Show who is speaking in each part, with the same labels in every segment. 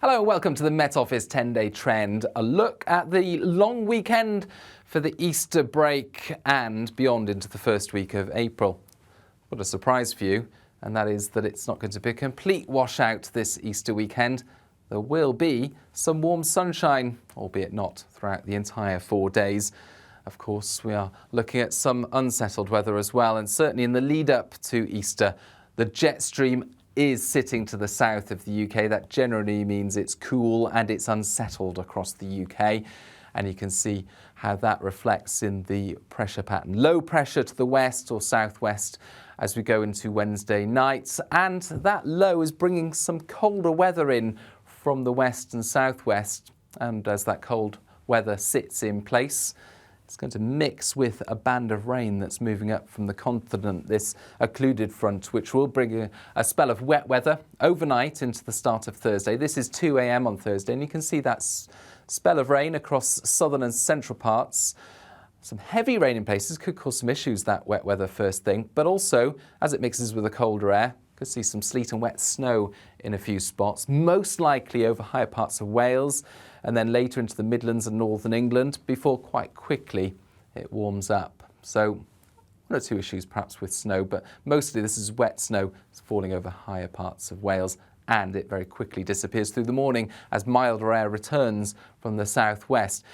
Speaker 1: Hello and welcome to the Met Office 10-day trend. A look at the long weekend for the Easter break and beyond into the first week of April. What a surprise for you, and that is that it's not going to be a complete washout this Easter weekend. There will be some warm sunshine, albeit not throughout the entire 4 days. Of course, we are looking at some unsettled weather as well, and certainly in the lead up to Easter, the jet stream is sitting to the south of the UK. That generally means it's cool and it's unsettled across the UK. And you can see how that reflects in the pressure pattern. Low pressure to the west or southwest as we go into Wednesday night. And that low is bringing some colder weather in from the west and southwest. And as that cold weather sits in place, it's going to mix with a band of rain that's moving up from the continent, this occluded front, which will bring a spell of wet weather overnight into the start of Thursday. This is 2 a.m. on Thursday, and you can see that spell of rain across southern and central parts. Some heavy rain in places could cause some issues, that wet weather first thing, but also, as it mixes with the colder air, could see some sleet and wet snow in a few spots, most likely over higher parts of Wales, and then later into the Midlands and northern England before quite quickly it warms up. So one or two issues perhaps with snow, but mostly this is wet snow falling over higher parts of Wales, and it very quickly disappears through the morning as milder air returns from the southwest.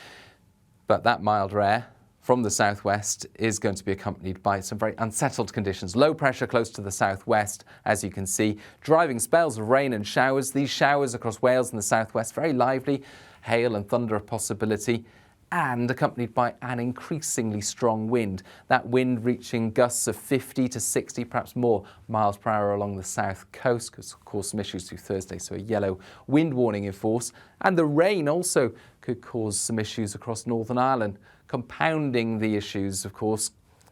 Speaker 1: But that milder air from the southwest is going to be accompanied by some very unsettled conditions. Low pressure close to the southwest, as you can see, driving spells of rain and showers. These showers across Wales and the southwest, very lively, hail and thunder a possibility, and accompanied by an increasingly strong wind. That wind reaching gusts of 50 to 60, perhaps more miles per hour along the south coast, could cause some issues through Thursday, so a yellow wind warning in force. And the rain also could cause some issues across Northern Ireland, compounding the issues, of course,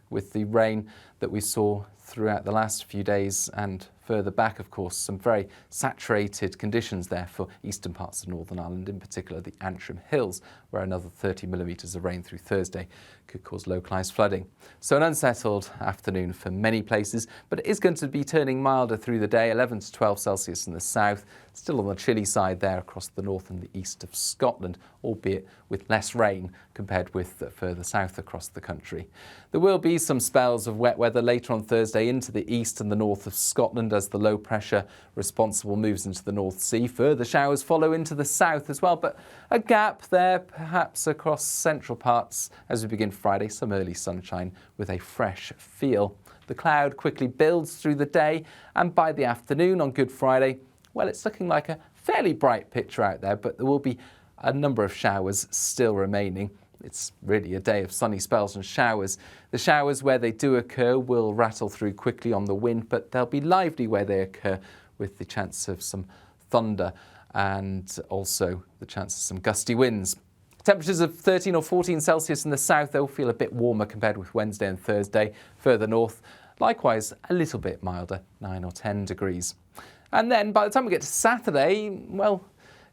Speaker 1: with the rain that we saw throughout the last few days and further back, of course, some very saturated conditions there for eastern parts of Northern Ireland, in particular the Antrim Hills, where another 30 millimetres of rain through Thursday could cause localised flooding. So an unsettled afternoon for many places, but it is going to be turning milder through the day, 11 to 12 Celsius in the south, still on the chilly side there across the north and the east of Scotland, albeit with less rain compared with further south across the country. There will be some spells of wet weather later on Thursday into the east and the north of Scotland as the low pressure responsible moves into the North Sea. Further showers follow into the south as well, but a gap there perhaps across central parts as we begin Friday, some early sunshine with a fresh feel. The cloud quickly builds through the day, and by the afternoon on Good Friday, well, it's looking like a fairly bright picture out there, but there will be a number of showers still remaining. It's really a day of sunny spells and showers. The showers, where they do occur, will rattle through quickly on the wind, but they'll be lively where they occur, with the chance of some thunder and also the chance of some gusty winds. Temperatures of 13 or 14 Celsius in the south, they'll feel a bit warmer compared with Wednesday and Thursday. Further north, likewise, a little bit milder, 9 or 10 degrees. And then by the time we get to Saturday, well,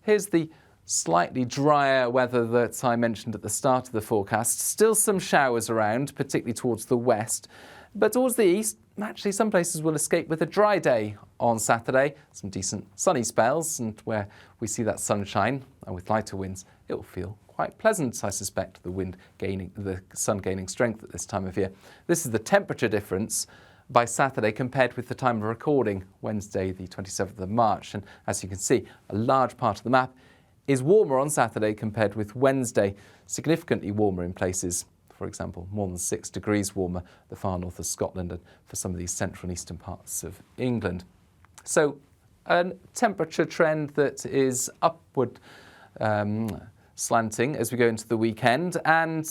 Speaker 1: here's the slightly drier weather that I mentioned at the start of the forecast. Still some showers around, particularly towards the west. But towards the east, actually some places will escape with a dry day on Saturday. Some decent sunny spells, and where we see that sunshine and with lighter winds, it will feel quite pleasant, I suspect, the sun gaining strength at this time of year. This is the temperature difference by Saturday compared with the time of recording, Wednesday the 27th of March. And as you can see, a large part of the map is warmer on Saturday compared with Wednesday, significantly warmer in places, for example, more than 6 degrees warmer the far north of Scotland and for some of these central and eastern parts of England. So a temperature trend that is upward slanting as we go into the weekend, and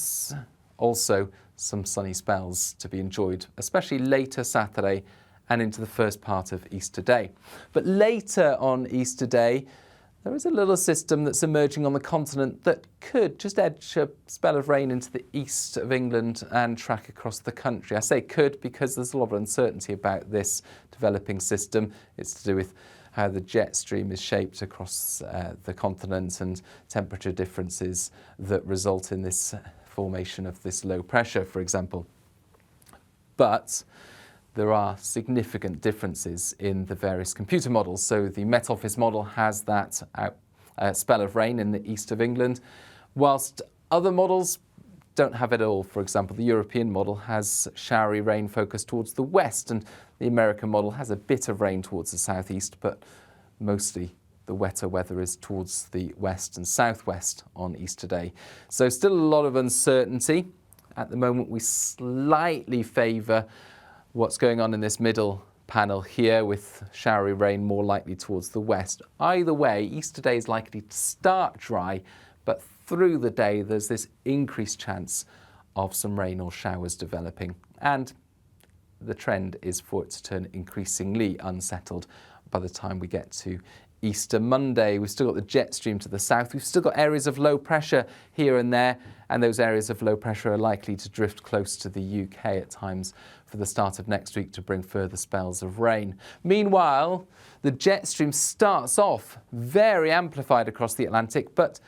Speaker 1: also some sunny spells to be enjoyed, especially later Saturday and into the first part of Easter Day. But later on Easter Day, there is a little system that's emerging on the continent that could just edge a spell of rain into the east of England and track across the country. I say could because there's a lot of uncertainty about this developing system. It's to do with how the jet stream is shaped across the continent and temperature differences that result in this formation of this low pressure, for example. But there are significant differences in the various computer models. So the Met Office model has that spell of rain in the east of England, whilst other models don't have it all. For example, the European model has showery rain focused towards the west, and the American model has a bit of rain towards the southeast, but mostly the wetter weather is towards the west and southwest on Easter Day. So still a lot of uncertainty. At the moment, we slightly favour what's going on in this middle panel here, with showery rain more likely towards the west. Either way, Easter Day is likely to start dry, but through the day there's this increased chance of some rain or showers developing, and the trend is for it to turn increasingly unsettled by the time we get to Easter Monday. We've still got the jet stream to the south. We've still got areas of low pressure here and there, and those areas of low pressure are likely to drift close to the UK at times for the start of next week to bring further spells of rain. Meanwhile, the jet stream starts off very amplified across the Atlantic, but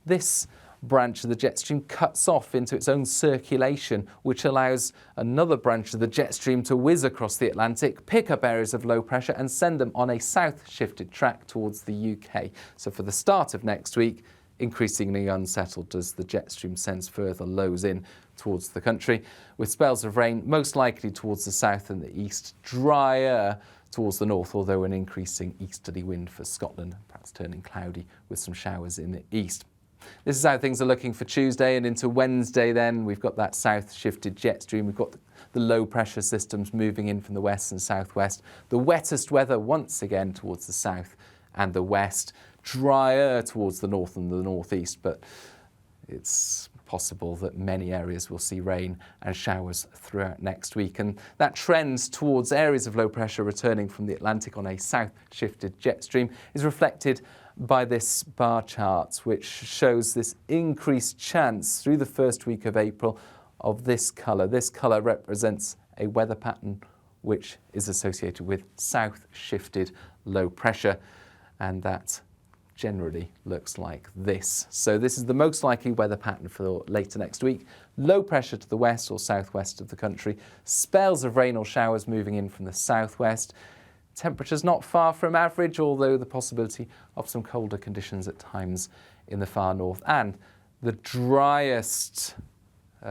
Speaker 1: this branch of the jet stream cuts off into its own circulation, which allows another branch of the jet stream to whiz across the Atlantic, pick up areas of low pressure and send them on a south-shifted track towards the UK. So for the start of next week, increasingly unsettled as the jet stream sends further lows in towards the country, with spells of rain most likely towards the south and the east, drier towards the north, although an increasing easterly wind for Scotland, perhaps turning cloudy with some showers in the east. This is how things are looking for Tuesday and into Wednesday then. We've got that south-shifted jet stream. We've got the low-pressure systems moving in from the west and southwest. The wettest weather once again towards the south and the west. Drier towards the north and the northeast, but it's possible that many areas will see rain and showers throughout next week. And that trend towards areas of low pressure returning from the Atlantic on a south-shifted jet stream is reflected by this bar chart, which shows this increased chance through the first week of April of this colour. This colour represents a weather pattern which is associated with south-shifted low pressure, and that generally looks like this. So this is the most likely weather pattern for later next week. Low pressure to the west or southwest of the country, spells of rain or showers moving in from the southwest. Temperatures not far from average, although the possibility of some colder conditions at times in the far north, and the driest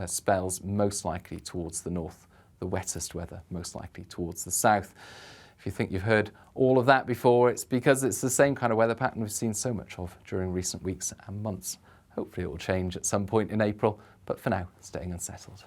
Speaker 1: spells most likely towards the north, the wettest weather most likely towards the south. If you think you've heard all of that before, it's because it's the same kind of weather pattern we've seen so much of during recent weeks and months. Hopefully it will change at some point in April, but for now, staying unsettled.